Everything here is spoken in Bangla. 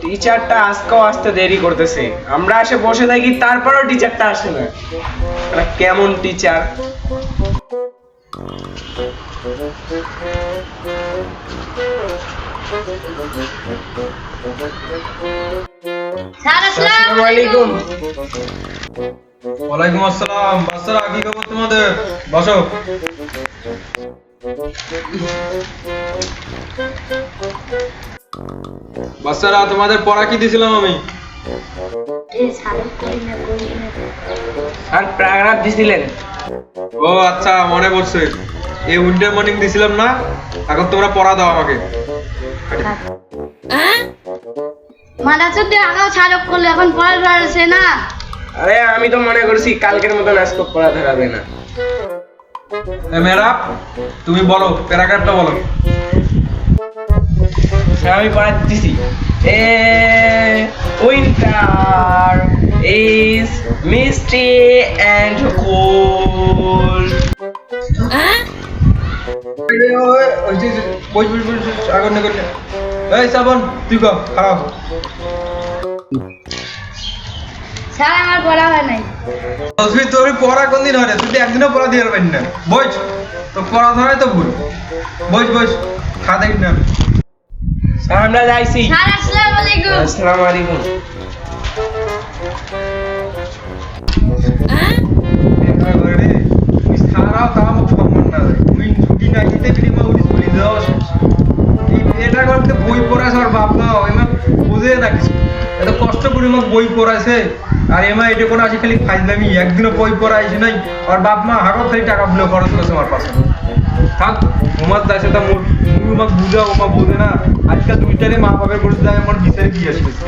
টিচারটা আজকেও আসতে দেরি করতেছে, আমরা এসে বসে থাকি তারপরেও টিচারটা আসে না। এটা কেমন টিচার? আসসালামু আলাইকুম। ওয়ালাইকুম আসসালাম। বাচ্চারা কি খবর তোমাদের? বসো। বাচ্চারা তোমাদের পড়া কি দিয়েছিলাম আমি? আর প্যারাগ্রাফ দিছিলেন? ও আচ্ছা, মনে পড়ছে। এই উইন্টার মর্নিং দিছিলাম না? এখন তোমরা পড়া দাও আমাকে। মাদ্রাসাতে আগাও ছাড়ক করলে এখন পড়া ধরেছে না। আরে আমি তো মনে করছি কালকের মতন আজকে পড়া ধরাবে না। মেয়েরা, তুমি বলো, প্যারাগ্রাফটা বলো। আমি পড়া দিছি। Winter is Misti and cold. এই শ্রাবণ, তুই কর, খারাপ। স্যার আমার পড়া হয় নাই। তোর পড়া কোন দিন হয় না? তুই একদিনও পড়া দিয়ে পারবি না। বইস, তো পড়া ধরাই তো ভুল। বইস বইস, খা দেখ না। স্যার আমরা যাইছি। স্যার আসসালামু আলাইকুম। আসসালামু আলাইকুম। বই পড়াছে আর বাপ না বুঝে না কিছু, এত কষ্ট করে বই পড়াইছে আর এমা এটা কোনো আছে খালি ফাইজলামি। একদিনও বই পড়াইছে নাই আর বাপ মা হারো খালি টাকা গুলো খরচ করছে আমার পাশে। থাক, তোমার যাচ্ছে তা তুমি আমাকে বুঝাও, ওমা বোঝে না। আজকাল দুইটারে মা বাপের বসে যায় আমার বিচারে দিয়ে আসতেছে।